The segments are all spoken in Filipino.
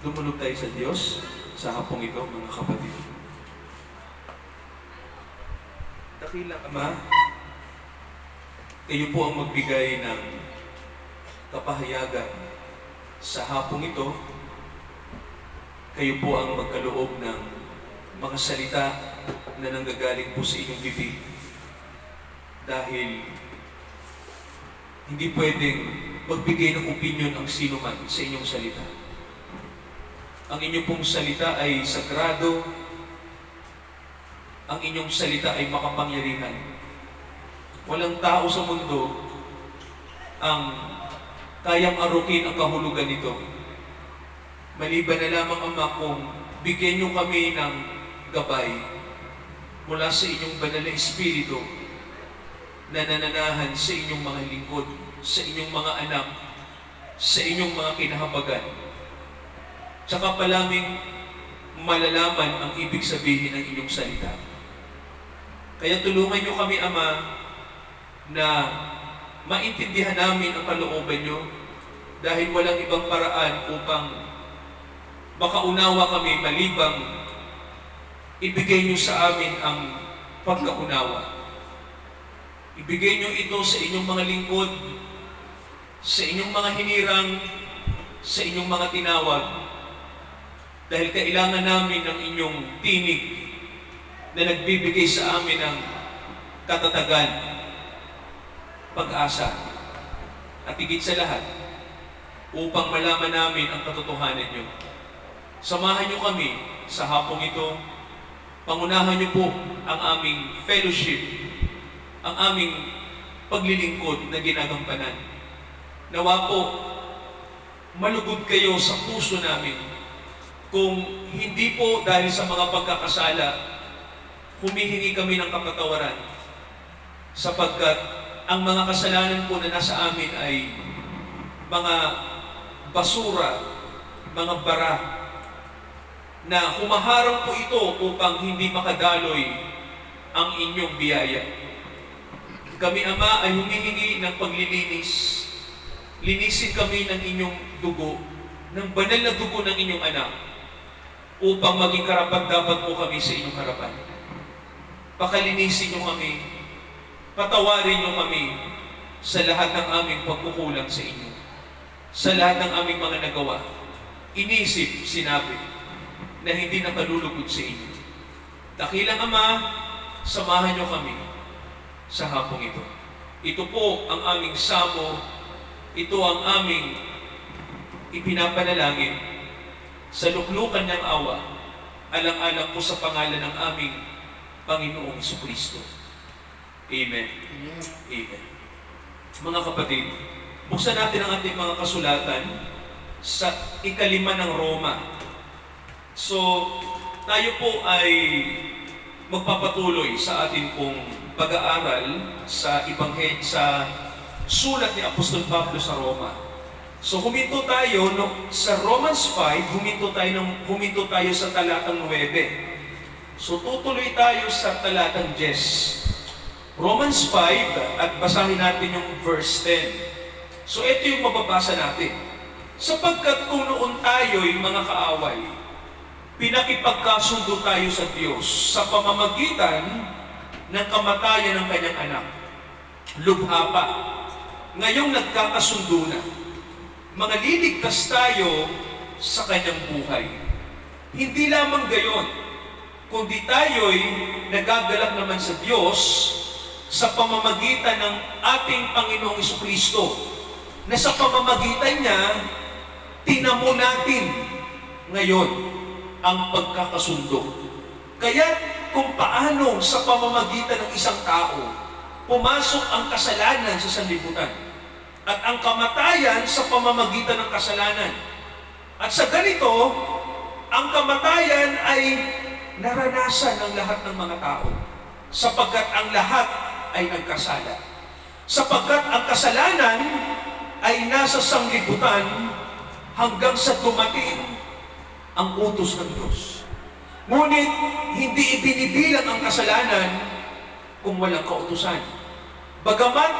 Lumunod tayo sa Diyos sa hapong ito, mga kapatid. Dakilang Ama, kayo po ang magbigay ng kapahayagan sa hapong ito. Kayo po ang magkaloob ng mga salita na nanggagaling po sa inyong bibig. Dahil hindi pwedeng magbigay ng opinion ang sino man sa inyong salita. Ang inyong pong salita ay sagrado. Ang inyong salita ay makapangyarihan. Walang tao sa mundo ang kayang arukin ang kahulugan nito. Maliban na lamang, Ama, kung bigyan niyo kami ng gabay mula sa inyong banal na Espiritu na nananahan sa inyong mga lingkod, sa inyong mga anak, sa inyong mga kinahabagan. Tsaka palaming malalaman ang ibig sabihin ng inyong salita. Kaya tulungan niyo kami, Ama, na maintindihan namin ang kalooban niyo dahil walang ibang paraan upang makaunawa kami malibang ibigay niyo sa amin ang pagkaunawa. Ibigay niyo ito sa inyong mga lingkod, sa inyong mga hinirang, sa inyong mga tinawag. Dahil kailangan namin ng inyong tinig na nagbibigay sa amin ng katatagan, pag-asa, at higit sa lahat, upang malaman namin ang katotohanan niyo. Samahan niyo kami sa hapong ito. Pangunahan niyo po ang aming fellowship, ang aming paglilingkod na ginagampanan. Nawa po, malugod kayo sa puso namin. Kung hindi po dahil sa mga pagkakasala, humihingi kami ng kapatawaran. Sapagkat ang mga kasalanan po na nasa amin ay mga basura, mga bara, na humaharang po ito upang hindi makadaloy ang inyong biyaya. Kami, Ama, ay humihingi ng paglilinis. Linisin kami ng inyong dugo, ng banal na dugo ng inyong anak, upang maging karapat-dapat po kami sa inyong harapan. Pakalinisin niyo kami, patawarin niyo kami sa lahat ng aming pagkukulang sa inyo, sa lahat ng aming mga nagawa, inisip, sinabi, na hindi nakalulugod sa inyo. Dakilang Ama, samahan niyo kami sa hapong ito. Ito po ang aming samo, ito ang aming ipinapanalangin sa luklukan ng awa, alang-alang po sa pangalan ng aming Panginoong Jesucristo. Amen. Amen. Amen. Mga kapatid, buksan natin ang ating mga kasulatan sa ikalima ng Roma. So, tayo po ay magpapatuloy sa ating pong pag-aaral sa sa sulat ni Apostol Pablo sa Roma. So huminto tayo sa Romans 5, huminto tayo sa talatang 9. So tutuloy tayo sa talatang 10. Romans 5 at basahin natin yung verse 10. So ito yung mababasa natin. Sapagkat kung noon tayo'y mga kaaway, pinakipagkasundo tayo sa Diyos sa pamamagitan ng kamatayan ng kanyang anak. Lubha pa, ngayong nagkakasundo na, mga liligtas tayo sa kanyang buhay. Hindi lamang gayon, kundi tayo'y nagagalak naman sa Diyos sa pamamagitan ng ating Panginoong Jesucristo, na sa pamamagitan niya, tinamo natin ngayon ang pagkakasundo. Kaya kung paano sa pamamagitan ng isang tao, pumasok ang kasalanan sa sanlibutan, at ang kamatayan sa pamamagitan ng kasalanan. At sa ganito, ang kamatayan ay naranasan ng lahat ng mga tao, sapagkat ang lahat ay nagkasala. Sapagkat ang kasalanan ay nasa sanglibutan hanggang sa dumating ang utos ng Diyos. Ngunit hindi ibinibilang ang kasalanan kung walang kautusan. Bagamat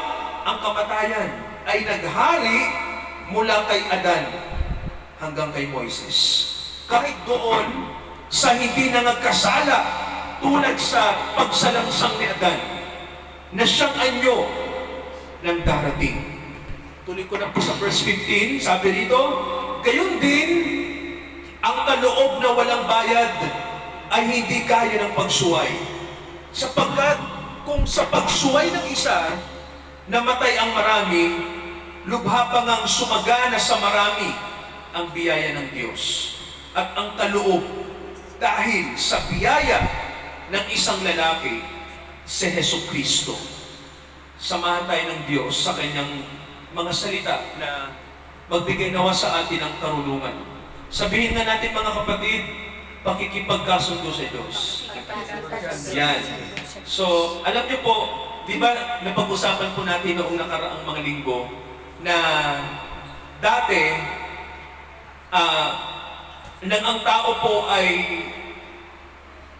ang kamatayan ay naghari mula kay Adan hanggang kay Moises. kahit doon sa hindi na nagkasala tulad sa pagsalangsang ni Adan na siyang anyo ng darating. Tuloy ko na po sa verse 15, sabi rito, gayon din ang kaloob na walang bayad ay hindi kaya ng pagsuway. Sapagkat kung sa pagsuway ng isa, namatay ang marami, lubha pa ngang sumagana sa marami ang biyaya ng Diyos. At ang kaloob dahil sa biyaya ng isang lalaki, si Jesucristo. Samahan tayo ng Diyos sa kanyang mga salita na magbigay nawa sa atin ng karunungan. Sabihin nga natin mga kapatid, pakikipagkasundo sa Diyos. Yan. So, alam niyo po, di ba napag-usapan po natin noong nakaraang mga linggo na dati, nang ang tao po ay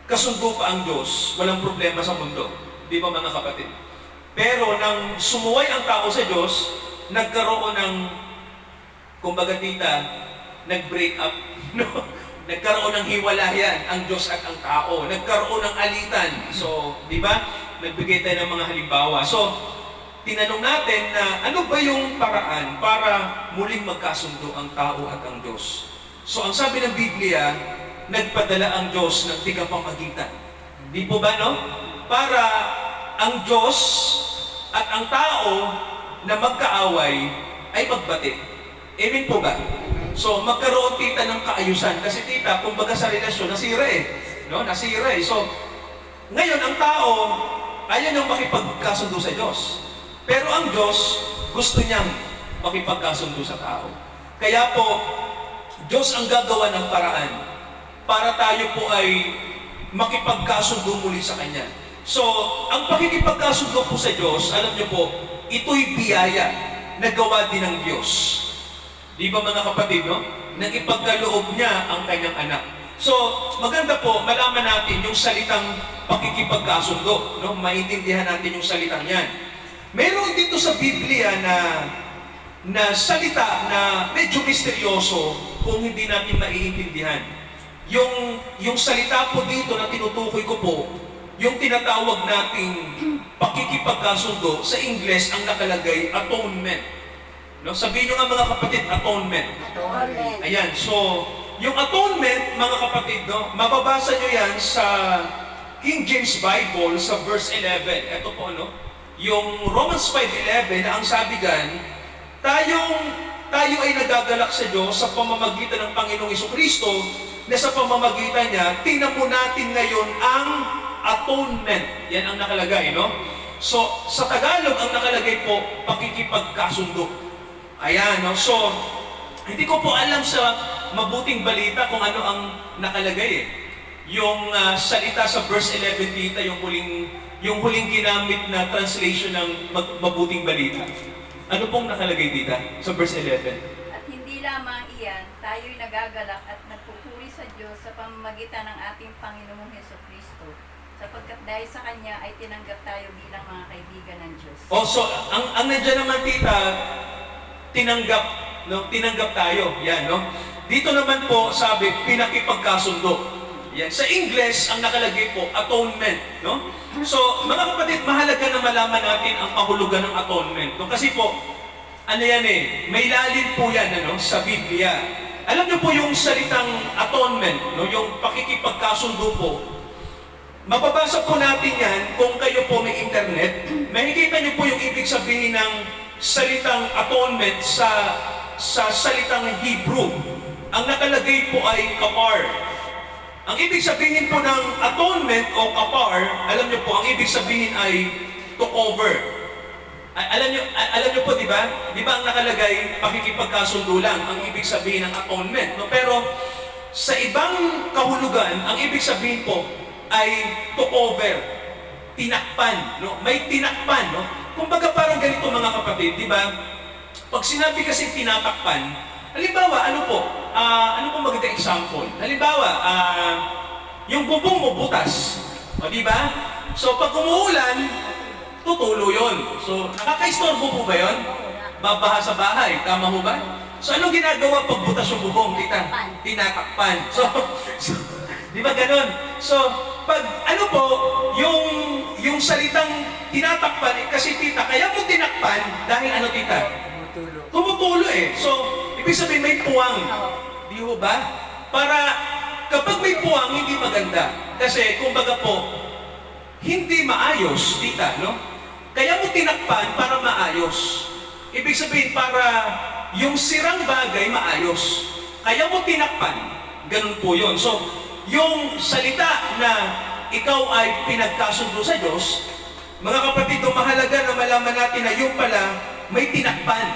kasundo pa ang Diyos, walang problema sa mundo. Di ba mga kapatid? Pero nang sumuway ang tao sa Diyos, nagkaroon ng, kumbaga tita, nag-break up, no? Nagkaroon ng hiwalayan ang Diyos at ang tao. Nagkaroon ng alitan. So, di ba? Nagbigay tayo ng mga halimbawa. So, tinanong natin na ano ba yung paraan para muling magkasundo ang tao at ang Diyos? So, ang sabi ng Biblia, nagpadala ang Diyos ng tigapamagitan. Di po ba, no? Para ang Diyos at ang tao na magkaaway ay magbati. Amen po ba? So, magkaroon tita ng kaayusan. Kasi tita, kumbaga sa relasyon, nasira eh. No? Nasira eh. So, ngayon, ang tao, ayaw niyang makipagkasundo sa Diyos. Pero ang Diyos, gusto niyang makipagkasundo sa tao. Kaya po, Diyos ang gagawa ng paraan para tayo po ay makipagkasundo muli sa Kanya. So, ang pakikipagkasundo po sa Diyos, alam niyo po, ito'y biyaya na gawa din ng Diyos. Di ba mga kapatid, no? Nang ipagkaloob niya ang kanyang anak. So, maganda po, malaman natin yung salitang pakikipagkasundo, no? Maintindihan natin yung salitang yan. Meron dito sa Biblia na salita na medyo misteryoso kung hindi natin maiintindihan. Yung salita po dito na tinutukoy ko po, yung tinatawag nating pakikipagkasundo, sa Ingles ang nakalagay, atonement. No? Sabihin nyo nga mga kapatid, atonement. Atonement. Ayan, so, yung atonement, mga kapatid, no, mababasa nyo yan sa King James Bible sa verse 11. Ito po, no? Yung Romans 5:11 na ang sabi dyan, tayo ay nagagalak sa Diyos sa pamamagitan ng Panginoong Jesucristo, na sa pamamagitan niya, tinamo natin ngayon ang atonement. Yan ang nakalagay, no? So, sa Tagalog, ang nakalagay po, pakikipagkasundo. Ayan, no? So, hindi ko po alam sa mabuting balita kung ano ang nakalagay eh. Yung salita sa verse 11, tita, yung huling ginamit na translation ng mabuting balita. Ano pong nakalagay, tita, sa verse 11? At hindi lamang iyan, tayo'y nagagalak at nagpupuri sa Diyos sa pamamagitan ng ating Panginoong Jesucristo, sapagkat dahil sa Kanya ay tinanggap tayo bilang mga kaibigan ng Diyos. Oh, so, ang nandiyan naman, tita, tinanggap, no? Tinanggap tayo. Yan, no? Dito naman po, sabi, pinakipagkasundo. Yan. Sa English, ang nakalagay po, atonement, no? So, mga kapatid, mahalaga na malaman natin ang kahulugan ng atonement. No? Kasi po, ano yan eh, may lalim po yan, ano, sa Biblia. Alam niyo po yung salitang atonement, no? Yung pakikipagkasundo po. Mababasa po natin yan kung kayo po may internet. Makikita niyo po yung ibig sabihin ng salitang atonement sa salitang Hebrew. Ang nakalagay po ay kapar. Ang ibig sabihin po ng atonement o kapar, alam niyo po, ang ibig sabihin ay to cover. Alam niyo po, di ba? Di ba ang nakalagay, pakikipagkasundo lang, ang ibig sabihin ng atonement. No? Pero sa ibang kahulugan, ang ibig sabihin po ay to cover, tinakpan. No? May tinakpan. No? Kumbaga parang ganito mga kapatid, di ba? Pag sinabi kasi tinatakpan, halimbawa, ano po magandang example? Halimbawa, yung bubong mo butas. O, di ba? So, pag umuulan, tutulo yun. So, nakaka-istorbo po ba yun? Babaha sa bahay. Tama ho ba? So, anong ginagawa pag butas yung bubong, tita? Tinatakpan. So di ba ganun? So, pag ano po, yung salitang tinatakpan, kasi tita, kaya mo tinakpan dahil ano tita? Tumutulo eh. So, ibig sabihin may puwang. Di ho ba? Para kapag may puwang, hindi maganda. Kasi, kumbaga po, hindi maayos, tita, no? Kaya mo tinakpan para maayos. Ibig sabihin, para yung sirang bagay maayos. Kaya mo tinakpan. Ganun po yun. So, yung salita na ikaw ay pinagkasundo sa Diyos, mga kapatid, mahalaga na malaman natin na yung pala may tinakpan.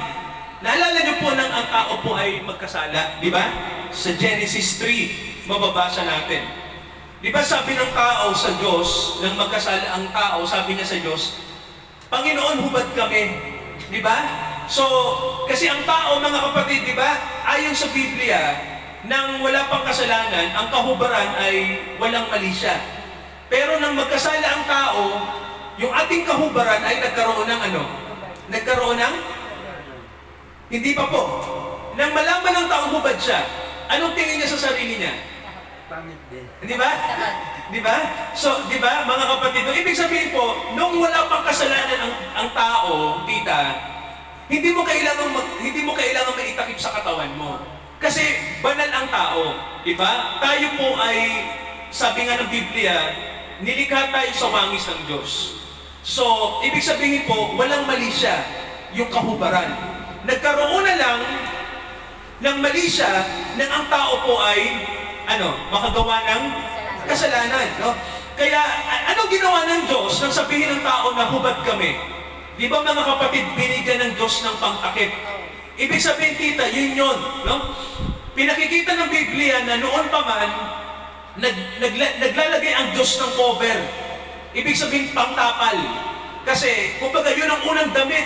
Naalala niyo po nang ang tao po ay magkasala, di ba? Sa Genesis 3, mababasa natin. Di ba sabi ng tao sa Diyos, nang magkasala ang tao, sabi niya sa Diyos, Panginoon, hubad kami. Di ba? So, kasi ang tao, mga kapatid, di ba? Ayon sa Biblia, nang wala pang kasalanan, ang kahubaran ay walang mali siya. Pero nang magkasala ang tao, yung ating kahubaran ay nagkaroon ng ano? Nagkaroon ng? Hindi pa po. Nang malaman ng taong hubad siya, anong tingin niya sa sarili niya? Pangit din. Di ba? Di ba? So, di ba, mga kapatid, ibig sabihin po, nung wala pang kasalanan ang tao, tita, hindi mo kailangan maitakip sa katawan mo. Kasi banal ang tao, di ba? Tayo po ay, sabi nga ng Biblia, nilikha tayo sa wangis ng Diyos. So, ibig sabihin po, walang mali siya, yung kahubaran. Nagkaroon na lang ng mali siya nang ang tao po ay, makagawa ng kasalanan. No? Kaya, anong ginawa ng Diyos nang sabihin ng tao na hubad kami? Di ba mga kapatid, binigyan ng Diyos ng pangtakip? Ibig sabihin, tita, yun, no? Pinakikita ng Biblia na noon pa man, naglalagay ang Diyos ng cover. Ibig sabihin, pangtapal. Kasi, kumbaga, yun ang unang damit.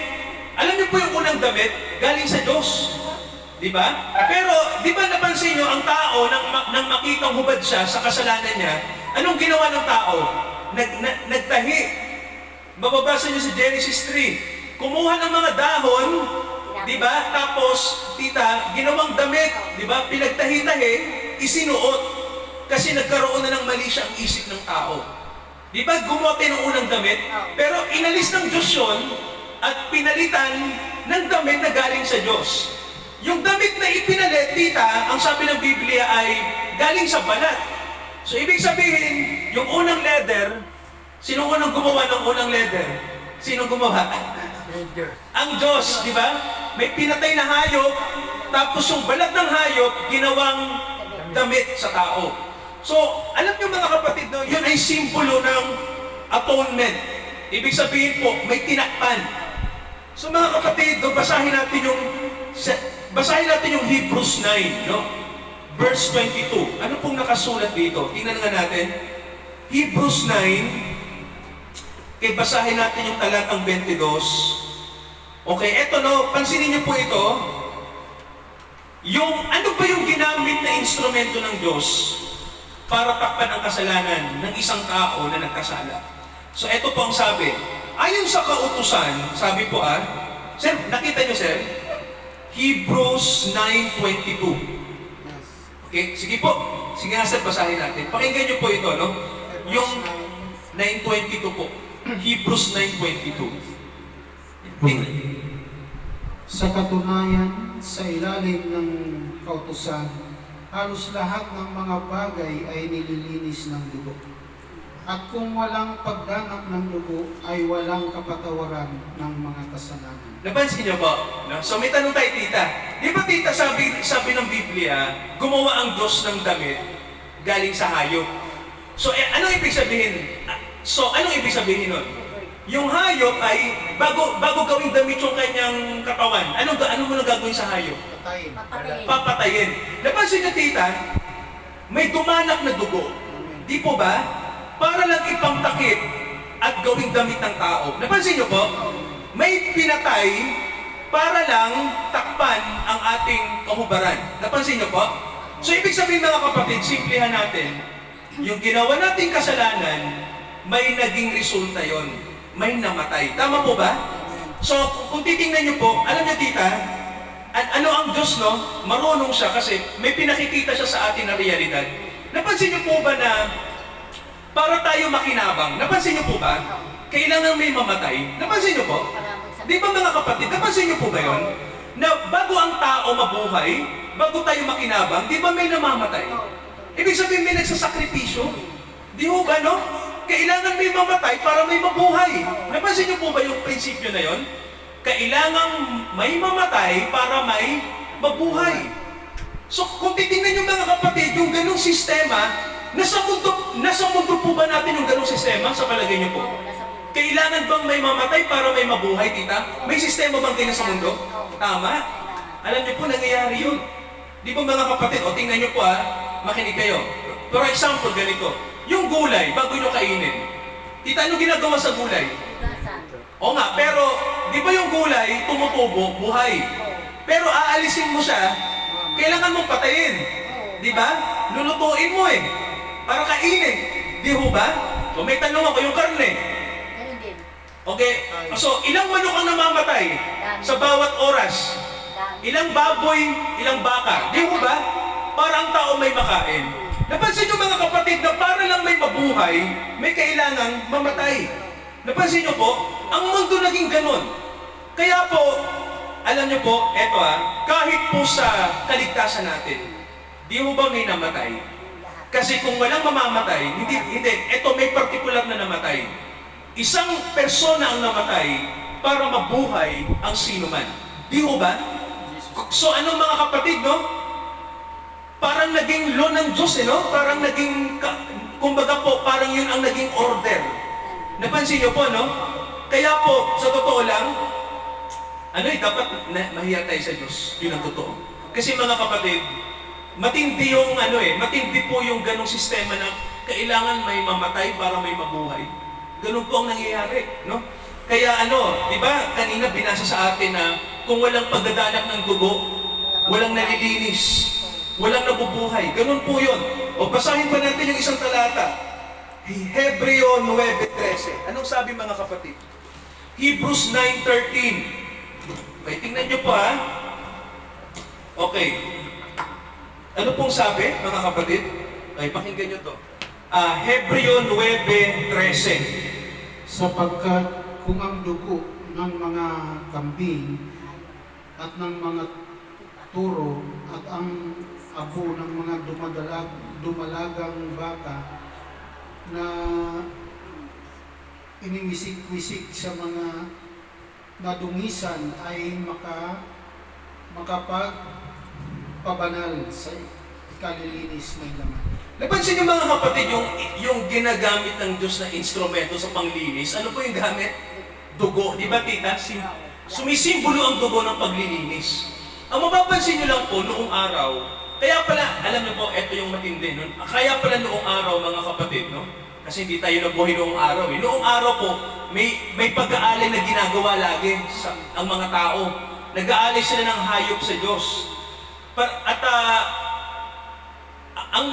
Alam niyo po yung unang damit, galing sa Diyos. Di ba? Pero, di ba napansin niyo, ang tao, nang makitang hubad siya sa kasalanan niya, anong ginawa ng tao? Nagtahi. Mababasa niyo sa Genesis 3. Kumuha ng mga dahon, di ba? Tapos, tita, ginawang damit, di ba? Pinagtahi-tahi, isinuot. Kasi nagkaroon na ng mali siya ang isip ng tao. Di ba? Gumawa tayo ng unang damit, pero inalis ng Diyos yun at pinalitan ng damit na galing sa Diyos. Yung damit na ipinalit, tita, ang sabi ng Biblia ay galing sa balat. So, ibig sabihin, yung unang leather, sino unang gumawa ng unang leather? Sino gumawa? Ang Diyos, di ba? May pinatay na hayop, tapos yung balat ng hayop, ginawang damit sa tao. So, alam niyo mga kapatid, no, yun ay simbolo ng atonement. Ibig sabihin po, may tinakpan. So mga kapatid, no, basahin natin yung Hebrews 9, no? Verse 22. Ano pong nakasulat dito? Tingnan nga natin. Hebrews 9, basahin natin yung talatang 22. Okay, eto no, pansinin niyo po ito. Ano ba yung ginamit na instrumento ng Diyos para takpan ang kasalanan ng isang tao na nagkasala? So eto po ang sabi. Ayon sa kautusan, sabi po sir, nakita niyo sir? Hebrews 9:22. Okay, sige po. Sige nga sir, basahin natin. Pakinggan niyo po ito, no? Yung 9:22 po. Hebrews 9:22. Sa katunayan, sa ilalim ng kautusan, halos lahat ng mga bagay ay nililinis ng dugo. At kung walang pagganap ng dugo, ay walang kapatawaran ng mga kasalanan. Napansin niyo ba? No? So may tanong tayo, tita. Di ba tita, sabi ng Biblia, gumawa ang Diyos ng damit galing sa hayop. So anong ibig sabihin? Anong ibig sabihin nun? Yung hayop ay, bago gawing damit yung kanyang katawan, ano mo na gagawin sa hayop? Patayin. Papatayin. Napansin niyo, tita, may dumanak na dugo. Di po ba? Para lang ipangtakip at gawing damit ng tao. Napansin niyo po? May pinatay para lang takpan ang ating kahubaran. Napansin niyo po? So, ibig sabihin mga kapatid, simplihan natin, yung ginawa nating kasalanan, may naging resulta yon. May namatay. Tama po ba? So, kung titingnan niyo po, alam niyo tita, ano ang Diyos, no? Marunong siya kasi may pinakikita siya sa atin na realidad. Napansin niyo po ba na para tayo makinabang, napansin niyo po ba? Kailangan may mamatay. Napansin niyo po? Di ba mga kapatid, napansin niyo po ba yun? Na bago ang tao mabuhay, bago tayo makinabang, di ba may namamatay? Ibig sabihin may nagsasakripisyo. Di ho ba, no? Kailangan may mamatay para may mabuhay. Napansin niyo po ba yung prinsipyo na yon? Kailangan may mamatay para may mabuhay. So kung titingnan niyo mga kapatid, yung ganung sistema, nasa mundo po ba natin yung ganung sistema sa palagay niyo po? Kailangan bang may mamatay para may mabuhay, tita? May sistema bang ganyan sa mundo? Tama. Alam niyo po, nangyayari yun. Di ba mga kapatid, o tingnan niyo po makinig kayo. For example, ganito. Yung gulay, bago nyo kainin. Tita, ano ginagawa sa gulay? O nga, pero di ba yung gulay, tumutubo, buhay. Pero aalisin mo siya, kailangan mong patayin. Di ba? Lulutuin mo para kainin. Di ho ba? So may tanong ako, yung karne. Okay, so ilang manok ang namamatay sa bawat oras? Ilang baboy, ilang baka? Di ho ba? Para ang tao may makain. Napansin nyo mga kapatid na para lang may mabuhay, may kailangang mamatay. Napansin nyo po, ang mundo naging ganun. Kaya po, alam nyo po, eto kahit po sa kaligtasan natin, di mo ba may namatay? Kasi kung walang mamamatay, hindi, eto may particular na namatay. Isang persona ang namatay para mabuhay ang sino man. Di mo ba? So anong mga kapatid, no? Parang naging law ng Diyos, no? Parang naging, kumbaga po, parang yun ang naging order. Napansin niyo po, no? Kaya po, sa totoo lang, dapat mahiya tayo sa Diyos. Yun ang totoo. Kasi mga kapatid, matindi yung, matindi po yung ganong sistema na kailangan may mamatay para may mabuhay. Ganun po ang nangyayari, no? Kaya di ba, kanina binasa sa atin na kung walang pagdadalak ng dugo, walang nalilinis, walang nabubuhay. Ganun po yun. O basahin pa natin yung isang talata. Hebreo 9:13. Anong sabi mga kapatid? Hebrews 9:13. Okay, tingnan nyo po Okay. Ano pong sabi mga kapatid? Okay, pakinggan nyo to. Hebreo 9:13. Sapagkat kung ang dugo ng mga kambing at ng mga turo at ang abo ng mga dumalagang baka na iniwisik-wisik sa mga nadungisan ay makapagpabanal sa kalilinis ng laman. Napansin niyo mga kapatid, yung ginagamit ng Diyos na instrumento sa panglinis, ano po yung gamit? Dugo. Di ba tita? Sumisimbolo ang dugo ng paglilinis. Ang mapapansin niyo lang po noong araw, kaya pala, alam niyo po, ito yung matindi. Kaya pala noong araw mga kapatid, no? Kasi hindi tayo nabuhay noong araw. Noong araw po, may pag-aalay na ginagawa lagi ang mga tao. Nag-aalay sila ng hayop sa Diyos. Ang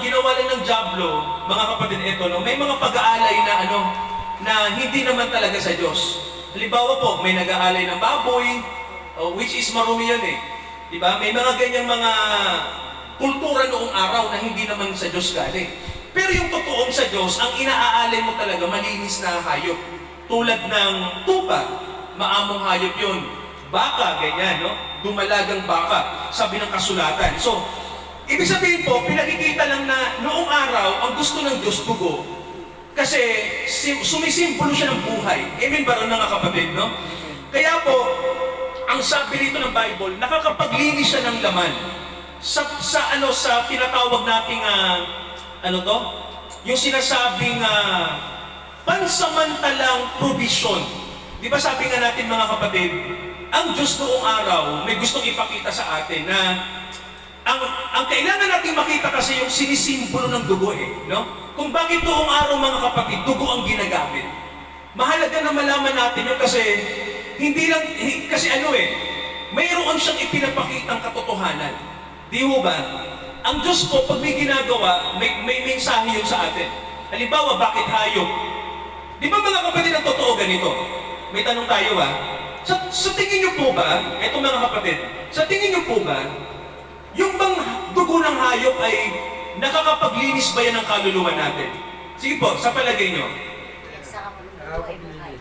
ginawa lang ng Diablo, mga kapatid, may mga pag-aalay na hindi naman talaga sa Diyos. Halimbawa po, may nag-aalay ng baboy, which is marumi yun Diba? May mga ganyang mga kultura noong araw na hindi naman sa Diyos galing. Pero yung totoong sa Diyos, ang inaaalay mo talaga malinis na hayop. Tulad ng tupa, maamong hayop yun. Baka, ganyan, no? Dumalagang baka, sabi ng kasulatan. So, ibig sabihin po, pinakikita lang na noong araw, ang gusto ng Diyos dugo. Kasi sumisimbolo siya ng buhay. Amen ba rin mga kapatid, no? Kaya po, ang sabi rito ng Bible, nakakapaglinis siya ng laman. Sa tinatawag nating, yung sinasabing pansamantalang provision. Di ba sabi nga natin mga kapatid, ang Diyos noong araw may gustong ipakita sa atin na ang kailangan natin makita kasi yung sinisimbolo ng dugo no? Kung bakit noong araw mga kapatid, dugo ang ginagamit. Mahalaga na malaman natin yun kasi mayroon siyang ipinapakitang katotohanan. Di ho ba? Ang Diyos po, pag may ginagawa, may mensahe yun sa atin. Halimbawa, bakit hayop? Di ba mga kapatid ang totoo ganito? May tanong tayo Sa tingin niyo po ba, eto mga kapatid, sa tingin niyo po ba, yung bang dugo ng hayop ay nakakapaglinis ba yan ng kaluluwa natin? Sige po, sa palagay niyo. Sa kapatid ay buhay.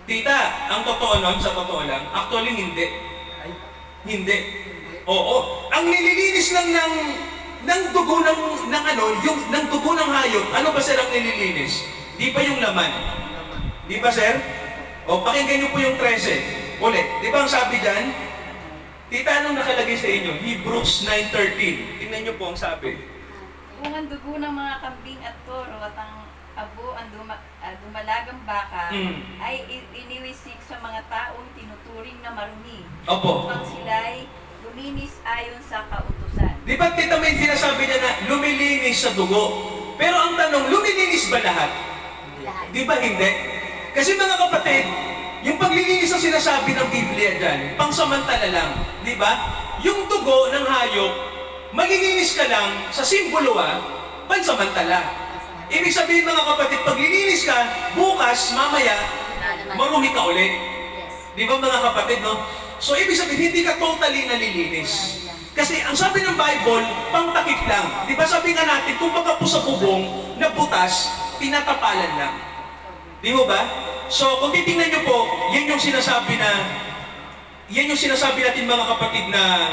Tita, ang totoo nun, sa totoo lang, actually hindi. Hindi. Oo. Ang nililinis lang ng dugo ng dugo ng hayop, ano ba sir ang nililinis? Di ba yung laman? Di ba sir? O, pakinggan niyo po yung 13. Ulit. Di ba ang sabi dyan? Tita, anong nakalagay sa inyo? Hebrews 9:13. Tingnan niyo po ang sabi. Kung ang dugo ng mga kambing at toro at ang abo ang dumalagang baka ay iniwisik sa mga taong tinuturing na marumi Opo. upang sila'y luminis ayon sa kautusan. Di ba tita may sinasabi niya na lumilinis sa dugo? Pero ang tanong, lumilinis ba lahat? Lahat. Di ba hindi? Kasi mga kapatid, yung paglilinis na sinasabi ng Biblia dyan, pangsamantala lang. Di ba? Yung dugo ng hayop, malilinis ka lang sa simbolo pansamantala. Ibig sabihin mga kapatid, pag lilinis ka, bukas, mamaya, marumi ka ulit. Yes. Di ba mga kapatid, no? So ibig sabihin, hindi ka totally nalilinis. Kasi ang sabi ng Bible, pangtakip lang. Di ba sabi nga natin, kung baka po sa bubong na butas, tinatapalan lang. Di mo ba? So kung titingnan nyo po, yan yung sinasabi natin mga kapatid na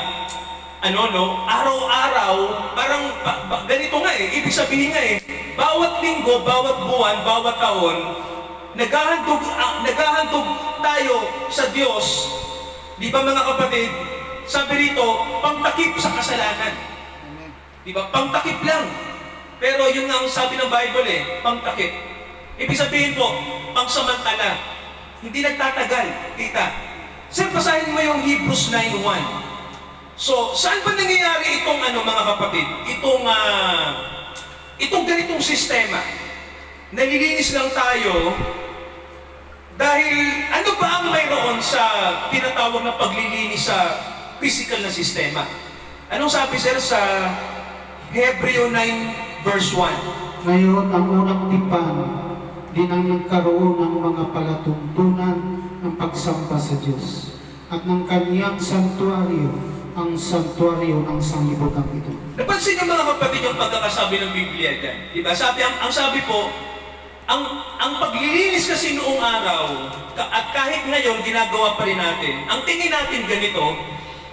araw-araw, parang ganito nga eh, ibig sabihin nga eh, bawat linggo, bawat buwan, bawat taon, naghahandog tayo sa Diyos. Di ba mga kapatid? Sabi rito, pangtakip sa kasalanan. Di ba? Pangtakip lang. Pero yun nga ang sabi ng Bible eh, pangtakip. Ibig sabihin po, pangsamantala. Hindi nagtatagal, tita. Sir, basahin mo yung Hebrews 9:1. So, saan ba nangyayari itong mga kapatid? Itong ganitong sistema. Nalilinis lang tayo dahil ano ba ang mayroon sa tinatawag na paglilinis sa physical na sistema? Anong sabi sir sa Hebreo 9 verse 1? Ngayon, ang unang tipan din ang nagkaroon ng mga palatuntunan ng pagsamba sa Diyos at ng kaniyang santuaryo, ang santuaryo ng sanglibutan ito. Napansin niyo mga kapatid yung pagkakasabi ng Biblia dyan? Diba? Ang sabi po, ang paglilinis kasi noong araw, at kahit ngayon ginagawa pa rin natin, ang tingin natin ganito,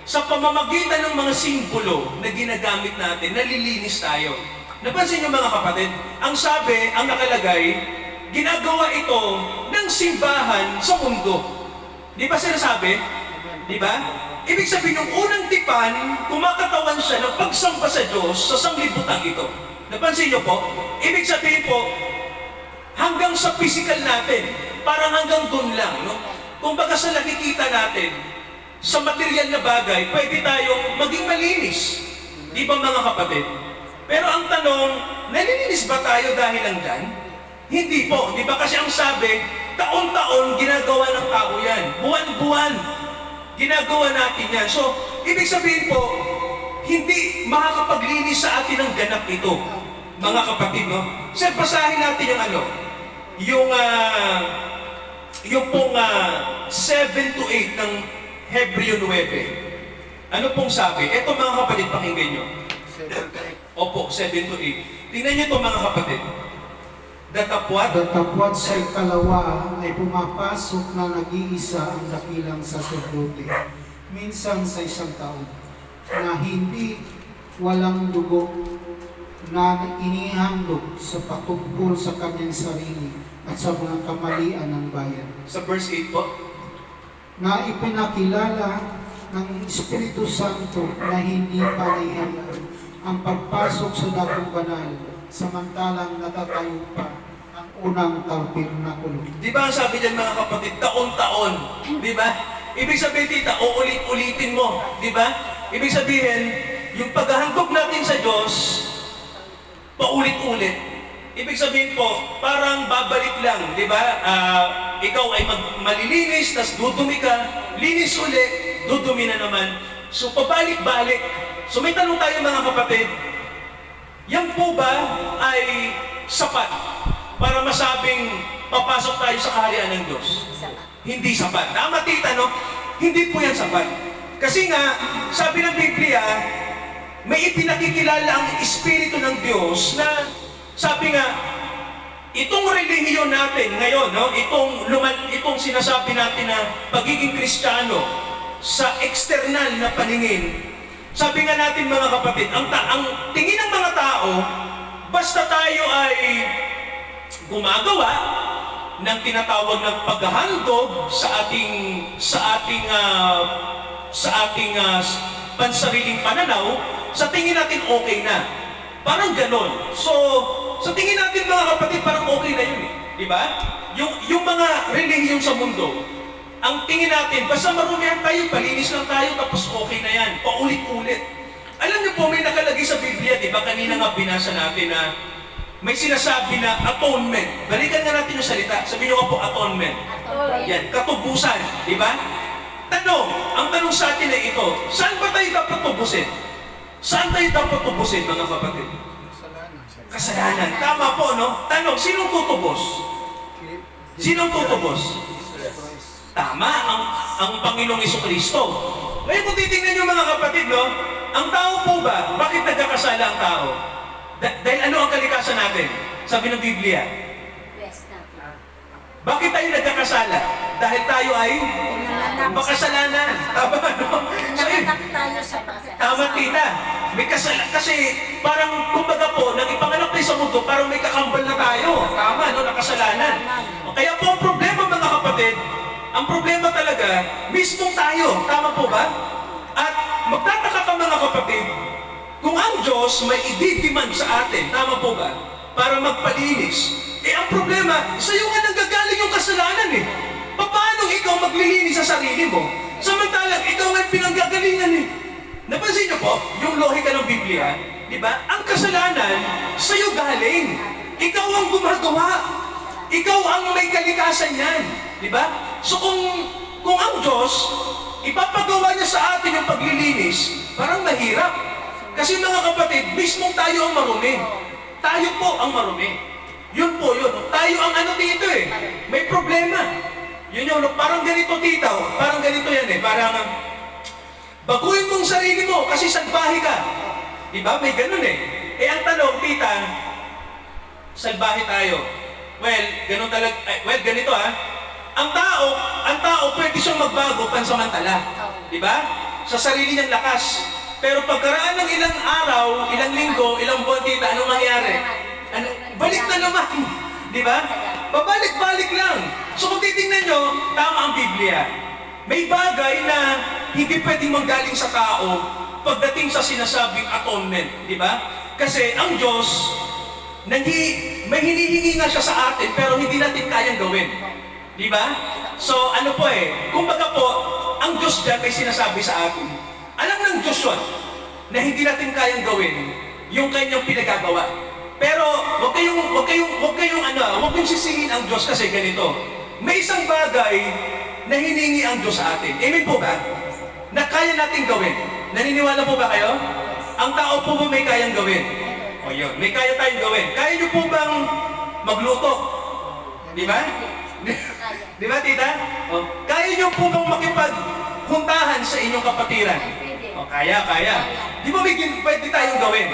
sa pamamagitan ng mga simbolo na ginagamit natin, nalilinis tayo. Napansin niyo mga kapatid, ang sabi, ang nakalagay, ginagawa ito ng simbahan sa mundo. Di ba sinasabi? Di ba? Ibig sabihin, yung unang tipan, kumakatawan siya ng pagsamba sa Diyos sa sanglibutan ito. Napansin niyo po? Ibig sabihin po, hanggang sa physical natin, parang hanggang dun lang. No? Kung baga sa nakikita natin, sa material na bagay, pwede tayong maging malinis. Di ba mga kapatid? Pero ang tanong, nalilinis ba tayo dahil lang dyan? Hindi po. Di ba kasi ang sabi, taon-taon ginagawa ng tao yan. Buwan-buwan. Ginagawa natin yan. So, ibig sabihin po, hindi makakapaglinis sa atin ang ganap ito. Mga kapatid, no? Sir, basahin natin yung pong 7 to 8 ng Hebreo 9. Ano pong sabi? Ito mga kapatid, pakinggan nyo. 7 to 8. Opo, 7 to 8. Tingnan nyo ito mga kapatid. Datapwat. Datapwat sa ikalawa ay pumapasok na nag-iisa ang dakilang saserdote, minsan sa isang taon, na hindi walang dugo, na inihandog sa patungkol sa kanyang sarili at sa mga kamalian ng bayan. Sa verse 8 po. Na ipinakilala ng Espiritu Santo na hindi panayayaan ang pagpasok sa dakong banal, samantalang natatayo pa ang unang tabernakulo. Di ba ang sabi dyan mga kapatid, taon-taon? Di ba? Ibig sabihin tita, uulit-ulitin mo. Di ba? Ibig sabihin, yung paghahandog natin sa Diyos, paulit-ulit. Ibig sabihin po, parang babalik lang. Di ba? Ikaw ay malilinis, tas dudumi ka, linis ulit, dudumi na naman. So pabalik-balik. So may tanong tayo mga kapatid, yan po ba ay sapat para masabing papasok tayo sa kaharian ng Diyos? Sapat. hindi sapat. Tama, tita, no? Hindi po yan sapat. Kasi nga, sabi ng Biblia, may ipinakikilala ang Espiritu ng Diyos na, sabi nga, itong relihiyon natin ngayon, no? Itong sinasabi natin na pagiging Kristiyano sa external na paningin, sabi nga natin mga kapatid, ang tingin ng mga tao, basta tayo ay gumagawa ng tinatawag ng paghahandog sa ating pansariling pananaw, sa tingin natin okay na. Parang ganon. So, sa tingin natin mga kapatid, parang okay na yun eh. Di ba? Yung mga relihiyon sa mundo, ang tingin natin, basta marumihan tayo, palinis lang tayo, tapos okay na yan. Paulit-ulit. Alam niyo po, may nakalagay sa Biblia, di ba? Kanina nga binasa natin na may sinasabi na atonement. Balikan nga natin yung salita. Sabihin niyo nga po, atonement. Yan, katubusan. Di ba? Ang tanong sa atin ay ito, saan ba tayo dapat tubusin? Saan tayo dapat tubusin, mga kapatid? Kasalanan. Tama po, no? Tanong, sinong tutubos? Sinong tutubos? Tama, ang Panginoong Jesucristo. Ngayon kung titingnan niyo mga kapatid, no? Ang tao po ba, bakit nagkakasala ang tao? Dahil ano ang kalikasan natin? Sabi ng Biblia. Yes, natin. Bakit tayo nagkakasala? Dahil tayo ay makasalanan. Tama, no? So, Nakatak tayo sa pagkakasala. tama, tita. May kasi parang kumbaga po, nang ipanganak tayo sa mundo, parang may kakambal na tayo. Tama, no? Nakasalanan. Kaya po ang problema mga kapatid, ang problema talaga, mismong tayo. Tama po ba? At magtataka ka mga kapatid, kung ang Diyos may ididemand sa atin, tama po ba? Para magpalinis. Ang problema, sa iyo nga nanggagaling yung kasalanan eh. Paano ikaw maglilinis sa sarili mo? Samantalang ikaw nga pinanggagalingan eh. Napansin niyo po, yung lohika ng Biblia, di ba? Ang kasalanan, sa iyo galing. Ikaw ang gumagawa. Ikaw ang may kalikasan yan. Di ba? So kung ang Diyos, ipapagawa niya sa atin yung paglilinis, parang mahirap. Kasi mga kapatid, mismong tayo ang marumi. Tayo po ang marumi. Yun po yun. Tayo ang ano dito eh. May problema. Yun yung, parang ganito tita, parang ganito yan eh. Parang, baguhin mong sarili mo kasi salbahe ka. Diba? May ganun eh. Ang tanong, tita, salbahe tayo. Well, ganun talaga, ganito ha. Ang tao pwede siyang magbago pansamantala. Diba? Sa sarili niyang lakas. Pero pagkaraan ng ilang araw, ilang linggo, ilang buwan, tita, anong mangyari? Balik na naman. Di ba? Babalik-balik lang. So kung titingnan nyo, tama ang Biblia. May bagay na hindi pwedeng manggaling sa tao pagdating sa sinasabing atonement. Di ba? Kasi ang Diyos, may hinihingi nga siya sa atin pero hindi natin kayang gawin. Di ba? So ano po kumbaga po, ang Diyos dyan may sinasabi sa atin. Alam ng Diyos yun, na hindi natin kayang gawin yung kanyang pinagagawa. Pero huwag kayong sisingin ang Diyos kasi ganito. May isang bagay na hiningi ang Diyos sa atin. Amen po ba? Na kaya natin gawin. Naniniwala po ba kayo? Ang tao po ba may kayang gawin? O yun, may kaya tayong gawin. Kaya niyo po bang magluto? Di ba? Di ba, tita? O, kaya niyo po bang makipaghuntahan sa inyong kapatiran? O, kaya. Di ba may pwede tayong gawin?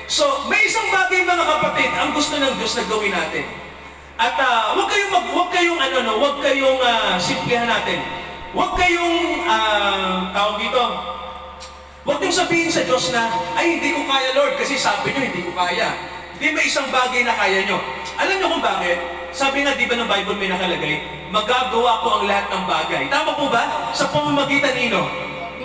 So, may isang bagay mga kapatid, ang gusto ng Diyos na gawin natin. At huwag kayong simplihan natin. Huwag kayong, tawag dito, huwag niyong sabihin sa Diyos na, ay hindi ko kaya Lord, kasi sabi niyo hindi ko kaya. Hindi may isang bagay na kaya niyo. Alam niyo kung bakit? Sabi nga, di ba ng Bible may nakalagay, magagawa ko ang lahat ng bagay. Tama po ba? Sa pamamagitan nino?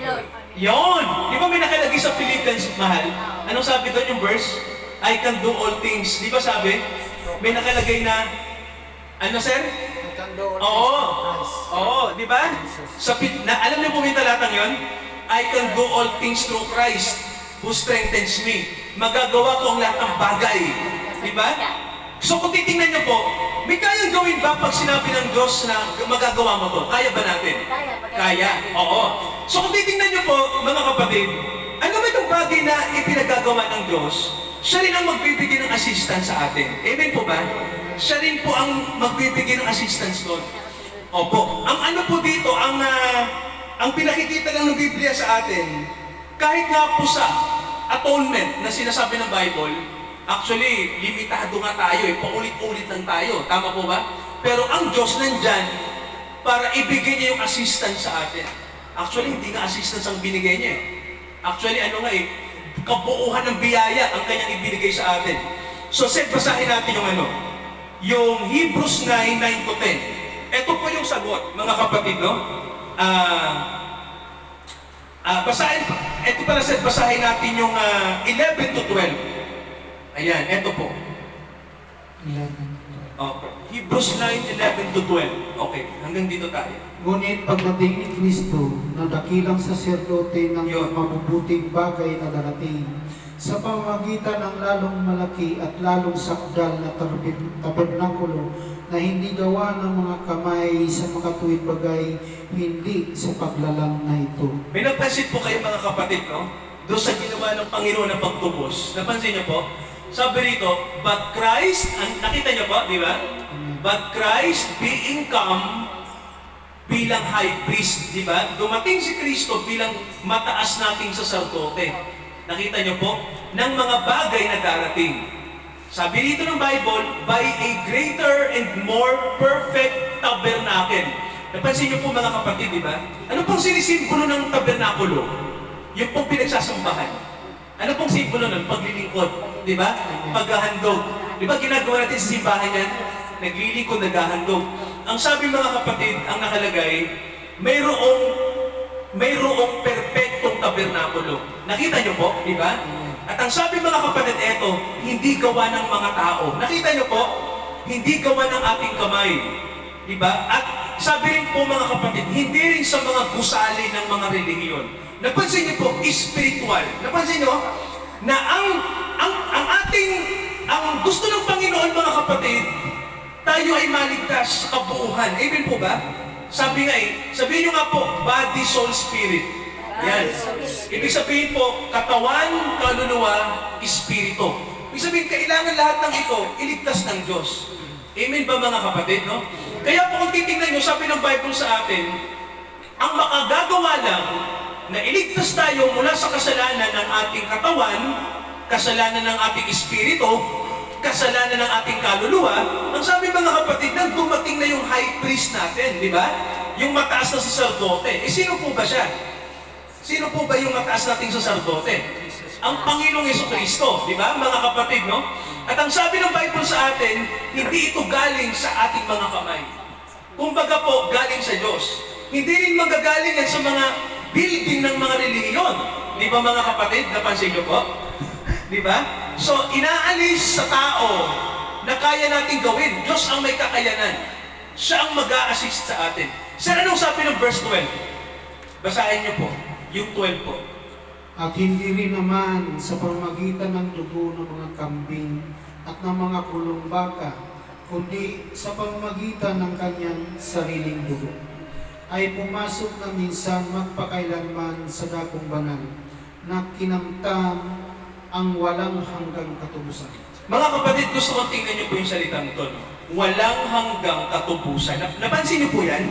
Lord. Yon! Di ba may nakalagay sa Philippians, mahal? Anong sabi doon yung verse? I can do all things. Di ba sabi? May nakalagay na, ano sir? Oo, di ba? Alam niyo po yung talatang yon? I can do all things through Christ who strengthens me. Magagawa ko ang lahat ng bagay. Di ba? So kung titingnan niyo po, may kayang gawin ba pag sinabi ng Diyos na magagawa mo to? Kaya ba natin? Kaya. Oo. So kung titingnan niyo po, mga kapatid, ano ba itong bagay na ipinagagawa ng Diyos? Siya rin ang magbibigay ng assistance sa atin. Amen po ba? Siya rin po ang magbibigay ng assistance doon. Opo. Ang ano po dito, ang pinakikita lang ng Biblia sa atin, kahit nga po sa atonement na sinasabi ng Bible, actually, limitado nga tayo eh. Paulit-ulit lang tayo. Tama po ba? Pero ang Diyos nandyan para ibigay niya yung assistance sa atin. Actually, hindi nga assistance ang binigay niya eh. Actually, ano nga eh, kabuuhan ng biyaya ang kanyang ibinigay sa atin. So, basahin natin yung ano, yung Hebrews 9, 9 to 10. Ito po yung sagot, mga kapatid, no? Ito pala basahin natin yung 11 to 12. Ayan, ito po. 11. Okay. Hebrews 9, 11 to 12. Okay, hanggang dito tayo. Ngunit pagdating ni Kristo na dakilang saserdote ng Yun. mabubuting bagay na darating, sa pamamagitan ng lalong malaki at lalong sakdal na tabernakulo na hindi gawa ng mga kamay sa makatuwid bagay, hindi sa paglalang na ito. May napansin po kayo mga kapatid, no? Doon sa ginawa ng Panginoon ng pagtubos. Napansin niyo po? Sabi rito, but Christ, nakita niyo po, di ba? But Christ being come bilang high priest, di ba? Dumating si Kristo bilang mataas nating saserdote. Nakita niyo po? Ng mga bagay na darating. Sabi rito ng Bible, by a greater and more perfect tabernacle. Napansin niyo po mga kapatid, di ba? Ano pong sinisimbolo ng tabernakulo? Yung pong pinagsasambahan. Ano pong simbolo nun? Paglilingkod. Di ba? Paghahandog. Di ba ginagawa natin sa simbahan yan? Naglilingkod, naghahandog. Ang sabi mga kapatid, ang nakalagay, mayroong perpektong tabernakulo. Nakita niyo po, di ba? At ang sabi mga kapatid, eto, hindi gawa ng mga tao. Nakita niyo po, hindi gawa ng ating kamay. Di ba? At sabi rin po mga kapatid, hindi rin sa mga gusali ng mga relihiyon. Napansin niyo po, spiritual. Napansin niyo na ang gusto ng Panginoon mga kapatid, tayo ay maligtas sa kabuuhan. Amen po ba? Sabi nga sabihin niyo nga po, body, soul, spirit. Yan. Ibig sabihin po, katawan, kaluluwa, espiritu. Ibig sabihin, kailangan lahat ng ito, iligtas ng Diyos. Amen ba mga kapatid, no? Kaya po kung titingnan niyo, sabi ng Bible sa atin, ang makagagawa lang na iligtas tayo mula sa kasalanan ng ating katawan, kasalanan ng ating espiritu, kasalanan ng ating kaluluwa, ang sabi mga kapatid, nang dumating na yung high priest natin, di ba? Yung mataas na saserdote. Sino po ba siya? Sino po ba yung mataas nating saserdote? Ang Panginoong Jesucristo, di ba? Mga kapatid, no? At ang sabi ng Bible sa atin, hindi ito galing sa ating mga kamay. Kumbaga po, galing sa Diyos. Hindi rin magagaling yan sa mga building ng mga relihiyon. Di ba mga kapatid? Napansin niyo po? Di ba? So, inaalis sa tao na kaya natin gawin. Diyos ang may kakayanan. Siya ang mag-a-assist sa atin. Sir, anong sabi ng verse 12? Basahin niyo po. Yung 12 po. At hindi rin naman sa pamamagitan ng dugo ng mga kambing at ng mga kulong baka, kundi sa pamamagitan ng kanyang sariling dugo, ay pumasok na minsan magpakailanman sa dakong banal na kinamtan ang walang hanggang katubusan. Mga kapatid, gusto kong tingnan niyo po yung salitang ito. No? Walang hanggang katubusan. Napansin niyo po yan?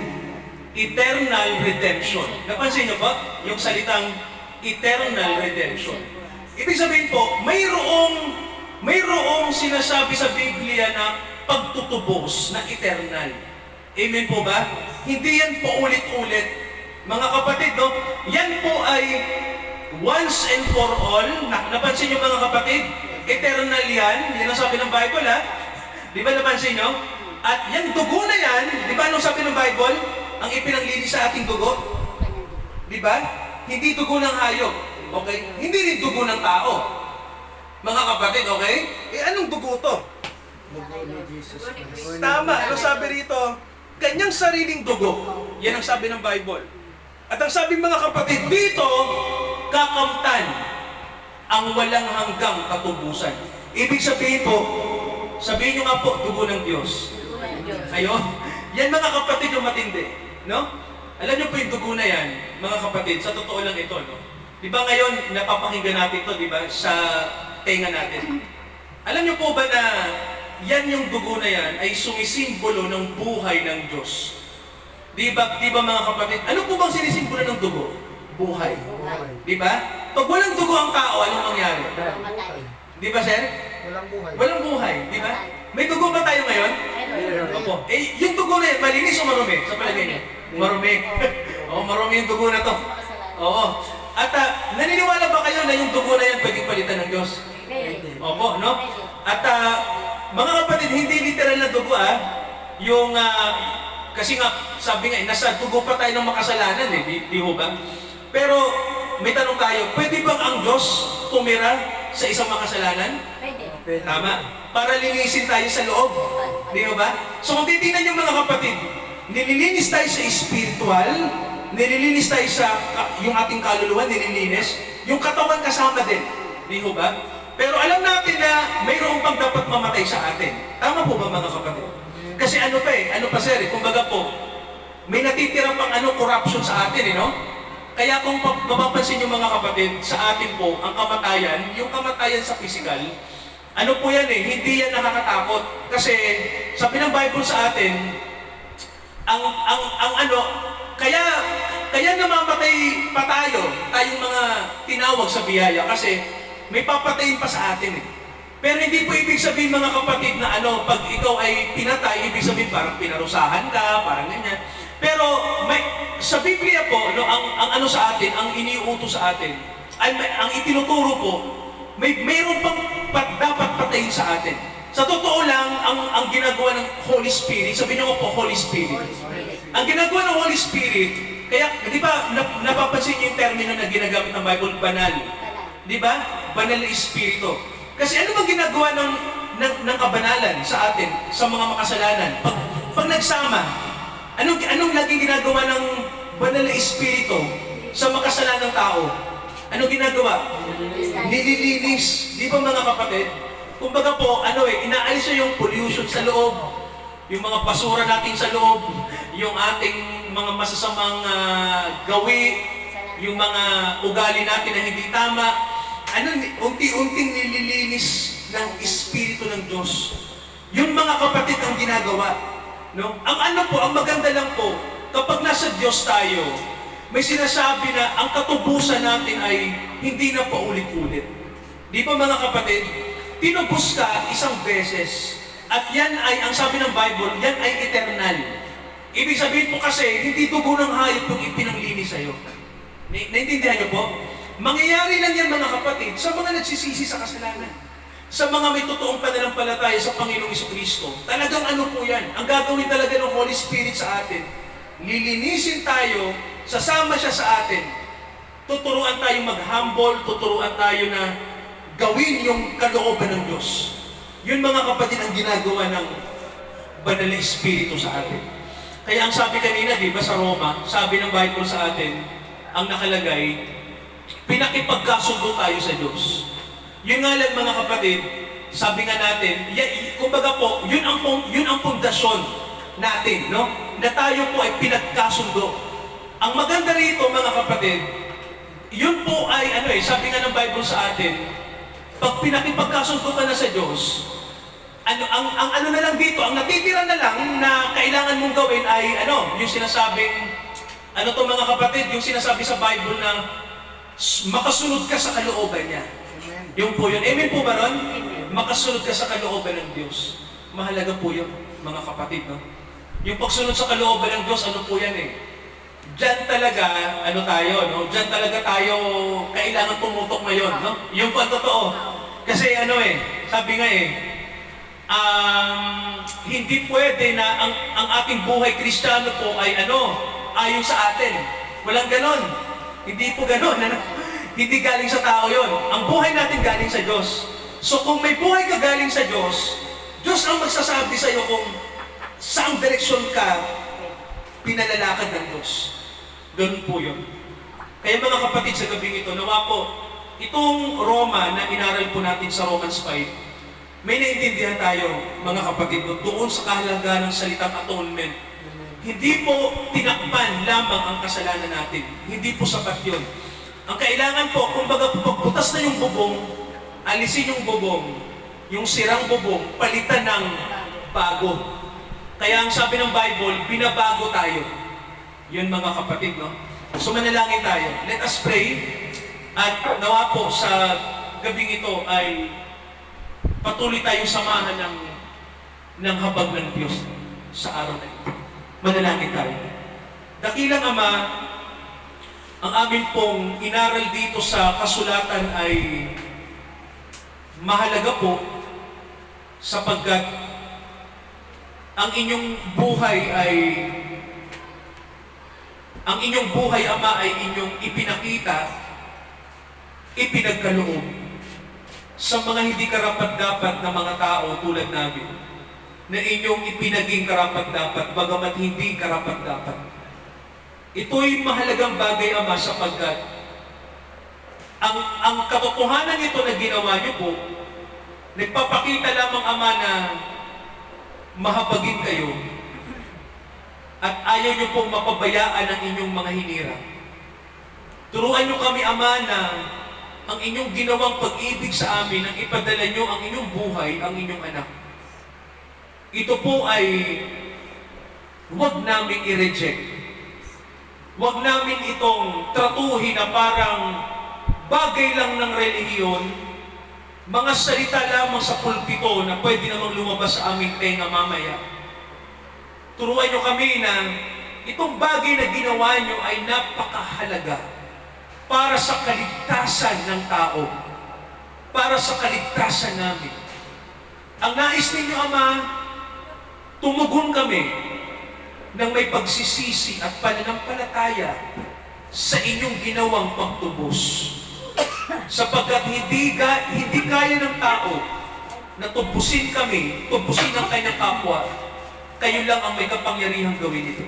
Eternal redemption. Napansin niyo po? Yung salitang eternal redemption. Ibig sabihin po, mayroong sinasabi sa Biblia na pagtutubos na eternal. Amen po ba? Hindi yan po ulit-ulit. Mga kapatid, no? Yan po ay once and for all. Napansin niyo mga kapatid? Eternal yan. Yan ang sabi ng Bible, ha? Di ba napansin niyo? At yan dugo na yan. Di ba anong sabi ng Bible? Ang ipinanglinis sa ating dugo. Di ba? Hindi dugo ng hayop. Okay? Hindi rin dugo ng tao. Mga kapatid, okay? Anong dugo to? Tama. Ano sabi rito? Kanyang sariling dugo. Yan ang sabi ng Bible. At ang sabi mga kapatid, dito, kakamtan ang walang hanggang katubusan. Ibig sabihin po, sabihin nyo nga po, dugo ng Diyos. Ayun. Yan mga kapatid yung matindi. No? Alam niyo po yung dugo na yan, mga kapatid, sa totoo lang ito, no? Di ba ngayon, napapakinggan natin ito, di ba, sa tenga natin. Alam niyo po ba na yan yung dugo na yan ay sumisimbolo ng buhay ng Diyos. Di ba mga kapatid? Ano po bang sinisimbolo ng dugo? Buhay. Buhay. Di ba? Pag walang dugo ang tao, anong mangyari? Mamatay. Di ba, sir? Walang buhay. Walang buhay, di ba? May dugo ba tayo ngayon? Meron. Opo. Eh, yung dugo na yan, malinis o marumi? Sa palagay niyo? Marumi. Oo, marumi yung dugo na to. Makasalanan. Oo. At naniniwala ba kayo na yung dugo na yan pwedeng palitan ng Diyos? Pwede. Opo, no? Pwede. At mga kapatid, hindi literal na dugo yung kasi nga, sabi nga, nasa dugo pa tayo ng makasalanan di ho ba? Pero may tanong tayo, pwede bang ang Diyos tumira sa isang makasalanan? Pwede. Tama. Para linisin tayo sa loob. Di ho ba? So kung titingnan yung mga kapatid, nililinis tayo sa spiritual, nililinis tayo sa yung ating kaluluwa, nililinis, yung katawan kasama din. Di ho ba? Pero alam natin na mayroon pang dapat mamatay sa atin. Tama po ba mga kapatid? Kasi ano pa sir, kumbaga po, may natitira pang corruption sa atin no? Kaya kung mapapansin yung mga kapatid, sa atin po, ang kamatayan, yung kamatayan sa physical, ano po yan hindi yan nakakatakot. Kasi sabi ng Bible sa atin, kaya namamatay pa tayong mga tinawag sa biyaya kasi may papatayin pa sa atin Pero hindi po ibig sabihin mga kapatid na pag ikaw ay pinatay, ibig sabihin parang pinarusahan ka, parang ganyan. Pero sa Biblia po, ang sa atin, ang iniuutos sa atin, ang itinuturo po, mayroon pang dapat patayin sa atin. Sa totoo lang, ang ginagawa ng Holy Spirit, sabihin niyo po Holy Spirit. Ang ginagawa ng Holy Spirit, kaya, di ba, napapansin niyo yung termino na ginagamit ng Bible, banal. Di ba? Banal na Espiritu. Kasi ano bang ginagawa ng kabanalan sa atin, sa mga makasalanan? Pag nagsama, anong laging ginagawa ng banal na Espiritu sa makasalanang tao? Anong ginagawa? Nililinis. Di ba mga kapatid? Kumbaga po, inaalis niya yung pollution sa loob, yung mga basura natin sa loob, yung ating mga masasamang gawi, yung mga ugali natin na hindi tama, unti-unting nililinis ng Espiritu ng Diyos. Yun mga kapatid ang ginagawa. No? Ang maganda lang po, kapag nasa Diyos tayo, may sinasabi na ang katubusan natin ay hindi na paulit-ulit. Di ba mga kapatid? Tinubos ka isang beses. At yan ay, ang sabi ng Bible, yan ay eternal. Ibig sabihin po kasi, hindi dugo ng hayop yung ipinanglinis sa'yo. Naintindihan niyo po? Mangyayari lang yan mga kapatid sa mga nagsisisi sa kasalanan. Sa mga may totoong pananampalataya sa Panginoong Jesucristo. Talagang po yan. Ang gagawin talaga ng Holy Spirit sa atin. Lilinisin tayo, sasama siya sa atin. Tuturuan tayo mag-humble, tuturuan tayo na gawin yung kalooban ng Diyos. Yun mga kapatid ang ginagawa ng Banal na Espiritu sa atin. Kaya ang sabi kanina, di ba sa Roma, sabi ng Bible sa atin, ang nakalagay, pinakipagkasundo tayo sa Diyos. Yun nga lang mga kapatid, sabi nga natin, kumbaga po, yun ang pundasyon natin, no? Na tayo po ay pinagkasundo. Ang maganda rito mga kapatid, yun po ay sabi nga ng Bible sa atin, pag pinakipagkasundo ka na sa Diyos, ang na lang dito, ang natitira na lang na kailangan mong gawin ay yung sinasabing, to mga kapatid, yung sinasabi sa Bible na makasunod ka sa kalooban niya. Amen. Yung po yun. Amen po ba ron? Makasunod ka sa kalooban ng Diyos. Mahalaga po yun, mga kapatid, no? Yung pagsunod sa kalooban ng Diyos, ano po yan Diyan talaga, tayo, no? Diyan talaga tayo kailangan tumutok ngayon, no? Yung po ang totoo. Kasi sabi nga hindi pwede na ang ating buhay Kristiyano po ay ayon sa atin. Walang ganon. Hindi po ganon. Hindi galing sa tao yon. Ang buhay natin galing sa Diyos. So kung may buhay ka galing sa Diyos, Diyos ang magsasabi sa iyo kung saang direksyon ka pinalalakad ng Diyos. Doon po yun. Kaya mga kapatid sa gabing ito, nawa po, itong Roma na inaral po natin sa Romans 5, may naintindihan tayo, mga kapatid, doon sa kahalagahan ng salitang atonement. Hindi po tinakpan lamang ang kasalanan natin. Hindi po sapat yun. Ang kailangan po, kumbaga pagbutas na yung bubong, alisin yung bubong, yung sirang bubong, palitan ng bago. Kaya ang sabi ng Bible, binabago tayo. Yun mga kapatid, no? So manalangin tayo. Let us pray. At nawa po sa gabing ito ay patuloy tayong samahan ng habag ng Diyos sa araw na ito. Manalangin tayo. Dakilang Ama, ang amin pong inaral dito sa kasulatan ay mahalaga po sapagkat ang inyong buhay, Ama, ay inyong ipinakita, ipinagkaloob sa mga hindi karapat-dapat na mga tao tulad namin, na inyong ipinaging karapat-dapat, bagamat hindi karapat-dapat. Ito'y mahalagang bagay, Ama, sapagkat ang katotohanan nito na ginawa niyo po, nagpapakita lamang, Ama, na mahabagin kayo at ayaw niyo pong mapabayaan ang inyong mga hinirang. Turuan niyo kami, Ama, na ang inyong ginawang pag-ibig sa amin, ang ipadala niyo ang inyong buhay, ang inyong anak. Ito po ay huwag namin i-reject. Huwag namin itong tratuhin na parang bagay lang ng relihiyon, mga salita lamang sa pulpito na pwede namang lumabas sa aming tenga mamaya. Turuan niyo kami na itong bagay na ginawa niyo ay napakahalaga para sa kaligtasan ng tao, para sa kaligtasan namin. Ang nais ninyo, Ama, tumugon kami ng may pagsisisi at pananampalataya sa inyong ginawang pagtubos. Sapagkat hindi kaya ng tao na tubusin kami, tubusin ang kanyang kapwa. Kayo lang ang may kapangyarihang gawin ito.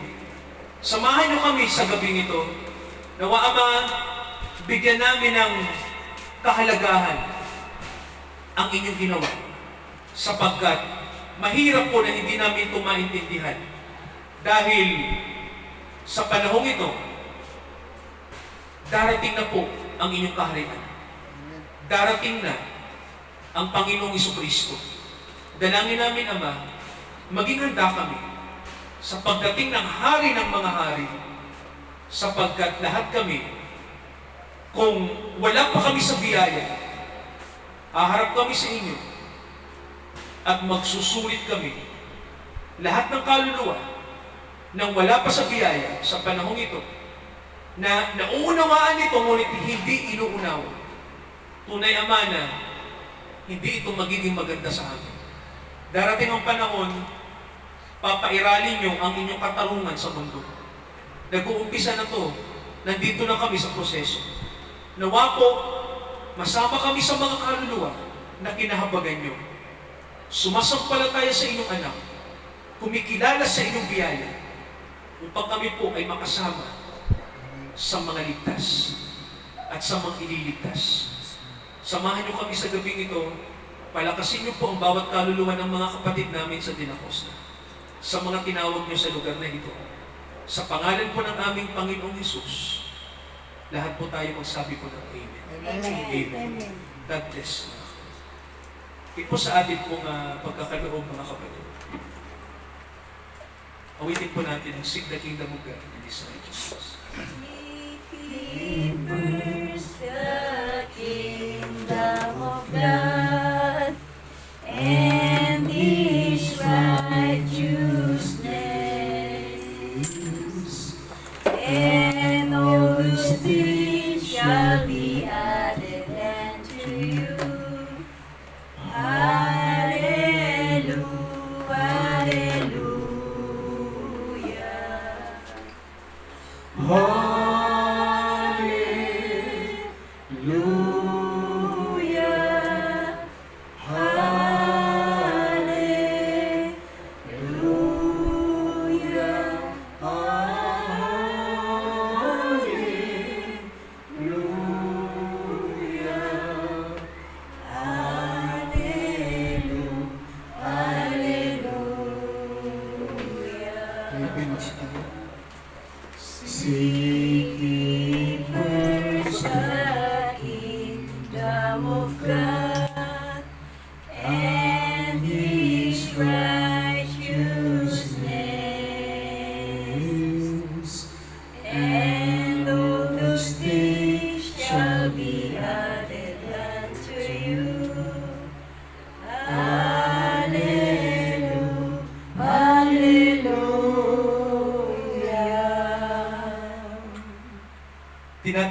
Samahan niyo kami sa gabing ito. Nawa, Ama, bigyan namin ng kahalagahan ang inyong ginawa. Sapagkat mahirap po na hindi namin ito maintindihan. Dahil sa panahong ito, darating na po ang inyong kaharian. Darating na ang Panginoong Jesucristo. Dalangin namin, Ama, maging handa kami sa pagdating ng hari ng mga hari, sapagkat lahat kami, kung wala pa kami sa biyaya, haharap kami sa inyo at magsusulit kami lahat ng kaluluwa nang wala pa sa biyaya sa panahong ito, na nauunawaan ito ngunit hindi inuunawa. Tunay, Ama, na hindi ito magiging maganda sa amin. Darating ang panahon, papairalin niyo ang inyong katarungan sa mundo. Nag-uumpisa na to, nandito na kami sa proseso. Nawa po, masama kami sa mga kaluluwa na kinahabagan niyo. Sumasampalataya sa inyong anak, kumikilala sa inyong biyaya, upang kami po ay makasama sa mga ligtas at sa mga ililigtas. Samahan niyo kami sa gabing ito, palakasin niyo po ang bawat kaluluwa ng mga kapatid namin sa Dinacosta, sa mga tinawag niyo sa lugar na ito. Sa pangalan po ng aming Panginoong Hesus, lahat po tayo magsabi po ng Amen. Amen. God bless. Ito sa atin pong pagkakaloob, mga kapatid. Awitin po natin ang Sing the Kingdom of God in this night, Jesus. First the kingdom of God and His righteousness, and all those things shall be added unto you. Hallelujah, hallelujah. Seek ye first the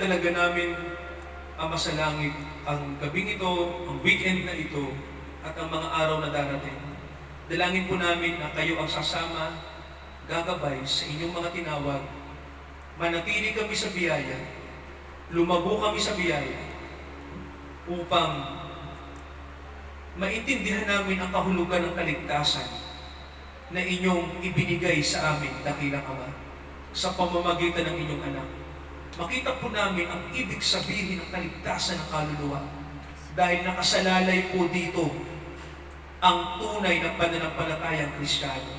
Dinadalaga namin, Ama sa Langit, ang gabing ito, ang weekend na ito, at ang mga araw na darating. Dalangin po namin na kayo ang sasama, gagabay sa inyong mga tinawag. Manatili kami sa biyaya, lumabo kami sa biyaya, upang maintindihan namin ang kahulugan ng kaligtasan na inyong ibinigay sa amin, dakilang Ama, sa pamamagitan ng inyong anak. Makita po namin ang ibig sabihin ng kaligtasan ng kaluluwa dahil nakasalalay po dito ang tunay na pananampalatayang Kristiyano.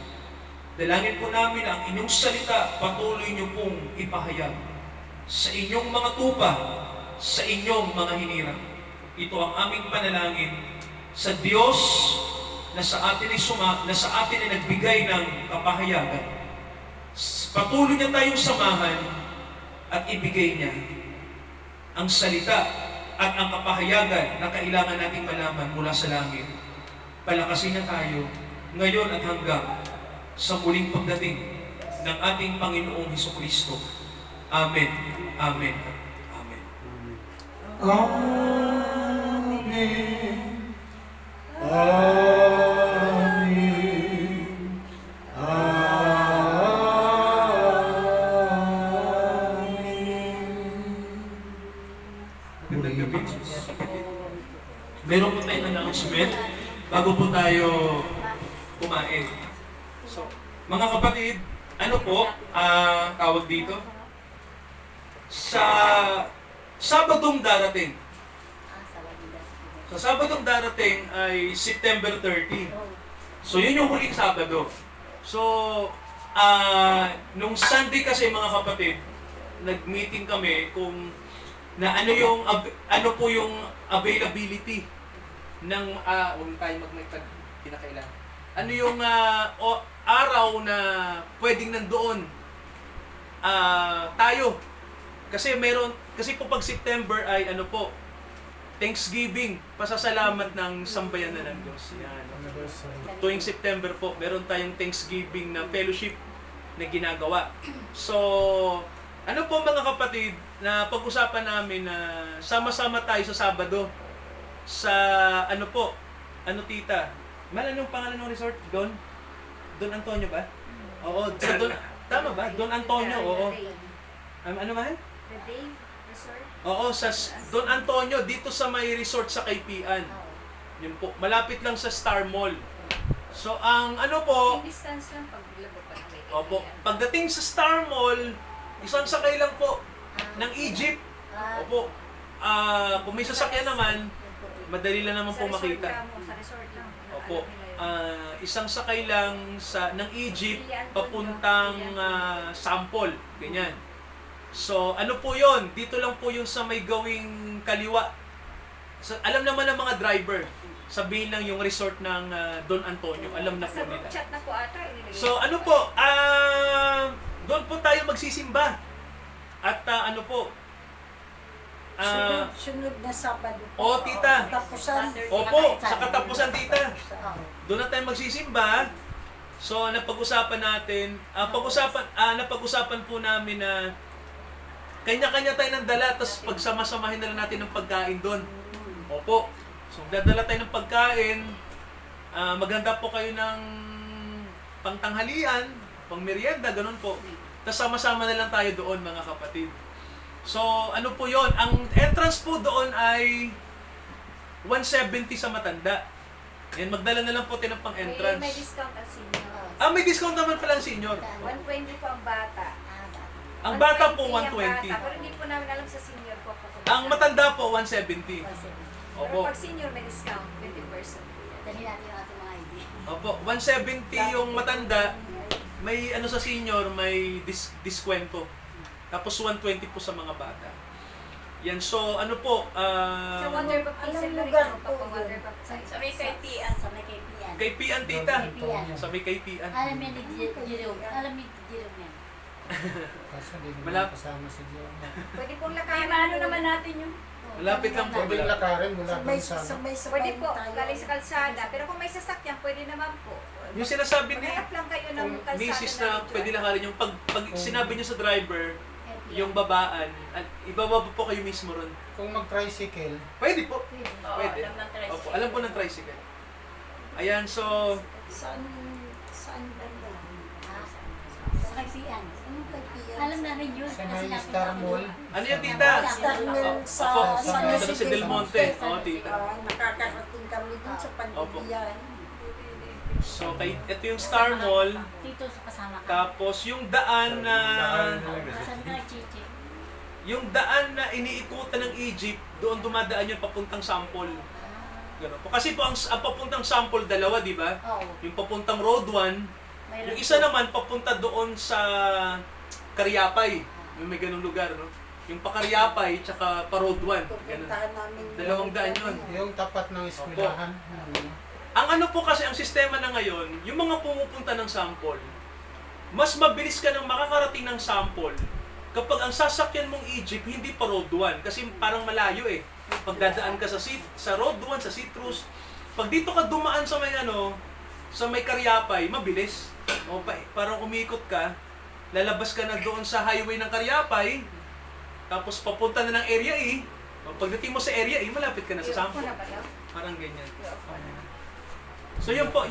Dalangin po namin ang inyong salita patuloy niyo pong ipahayag sa inyong mga tupa, sa inyong mga hinirang. Ito ang aming panalangin sa Diyos na sa atin ay nagbigay ng kapahayagan. Patuloy niya tayong samahan at ibigay niya ang salita at ang kapahayagan na kailangan nating malaman mula sa langit. Palakasin niya tayo ngayon at hanggang sa muling pagdating ng ating Panginoong Hesukristo. Amen. Amen. Amen. Amen. Amen. Magandang gabi. Meron po tayong announcement bago po tayo kumain. So, mga kapatid, ano po, tawag dito? Sa Sabadong darating. Sa Sabadong darating ay September 30. So, yun yung huling Sabado. So, nung Sunday kasi mga kapatid, nag-meeting kami kung na ano po yung availability ng huwag tayo magmaytag kinakailangan. Ano yung araw na pwedeng nandoon tayo. Kasi po pag September ay ano po, Thanksgiving, pasasalamat ng sambayanan ng Diyos. Yan. Tuwing September po, meron tayong Thanksgiving na fellowship na ginagawa. So, ano po mga kapatid, na pag-usapan namin na sama-sama tayo sa Sabado sa ano po, ano tita? Anong pangalan ng resort? Don Antonio ba? Oo, sa tama ba? Don Antonio, oo. Ano man? The Dave Resort. Oo, sa Don Antonio, dito sa may resort sa Kaipian. Yun po, malapit lang sa Star Mall. So, ang ano po, Yung distance lang pag labo pa ng may opo, pagdating sa Star Mall, isang sakay lang po ng Egypt. Opo, kung may sasakyan naman, madali lang naman po makita. Sa resort lang. Opo, isang sakay lang ng Egypt papuntang Sampol, ganyan. So, ano po yon? Dito lang po yung sa may gawing kaliwa. So, alam naman ng mga driver. Sabihin lang yung resort ng Don Antonio. Alam na po Sa nila. chat na po ata. Inilagay. So, ano po? Doon po tayo magsisimba. At ano po? Sunod na Sabado. O, tita. Tapusan. Opo, sa katapusan, tita. Oo. Doon na tayo magsisimba. So, napag-usapan natin, napag-usapan po namin na kanya-kanya tayo ng dala, tapos pagsama-samahin na lang natin ng pagkain doon. Opo. So, dadala tayo ng pagkain, maganda po kayo ng pangtanghalian, pang merienda, ganun po. Tapos sama-sama na lang tayo doon, mga kapatid. So, ano po yon? Ang entrance po doon ay 170 sa matanda. Yan, magdala na lang po tayo ng pang-entrance. May discount ang senior. May discount naman pala ang senior. 120 po ang bata. Ang bata po, 120 ang 120. bata, pero hindi po namin alam sa senior po. Ang matanda po, 170. Pero Opo. pag senior may discount, 20%. Dali natin yung ating mga ID. Opo, 170 yung matanda. May ano sa senior, may diskwento. Tapos 120 po sa mga bata. Yan, so ano po, Sa water baptism Anong na rin lugar ako po pag water yun? baptism. Sa may kaipian. Sa may kaipian. kay Pian tita. Pian. Sa may kay Pian. Alam yan ni Jerome. Alam ni Jerome yan. Kaso di mo Malap- kasama si Dion. Pwede pong lakarin. Ano naman natin yung Malapit lang po. Pwede lakarin mula Sabay, doon sa sabay, pwede po, tayo. galing sa kalsada. Pero kung may sasakyan, pwede naman po. Yung sinasabi ni Maghanap lang kayo ng kalsada misis medyo, na pwede lakarin yung pag sinabi niyo sa driver, yung babaan, at ibababa po kayo mismo ron. Kung mag-tricycle, Pwede po. Pwede. Oo, Pwede. alam ng tricycle. Opo, alam po ng tricycle. Ayan, so, Saan banda? Sa Kaipian. Anong kaibigan? Alam namin yun. sa kasi may nakita Star ko Mall, yun. ano yan, tita? Star Mill sa Opo, San Jose del Monte. Oo, tita. Nakakarating kami dun sa Pandibian. So, ito yung Star Mall. Dito sa kasama ka. Tapos, yung daan na... Saan ka Chichi? Yung daan na iniikutan ng Egypt, doon dumadaan yun papuntang Sampol. Ganun po. Kasi po, ang papuntang Sampol, dalawa, di ba? Oo. Yung papuntang Road 1, yung isa naman papunta doon sa Karyapay. Yung may ganung lugar, no? Yung pa Karyapay, tsaka pa Road 1. Ganun. Pupuntahan namin. Dalawang daan yun. yung tapat ng eskwelahan. Ang ano po kasi, ang sistema na ngayon, yung mga pumupunta ng Sampol, mas mabilis ka nang makakarating ng Sampol kapag ang sasakyan mong Egypt, hindi pa Road 1. Kasi parang malayo eh. Pagdadaan ka sa Road 1, sa Citrus, pag dito ka dumaan sa may sa may Karyapay, mabilis. O, parang umikot ka, lalabas ka na doon sa highway ng Karyapay, tapos papunta na ng Area E. O, pagdating mo sa Area E, malapit ka na sa Sampol. Parang ganyan. So yun po,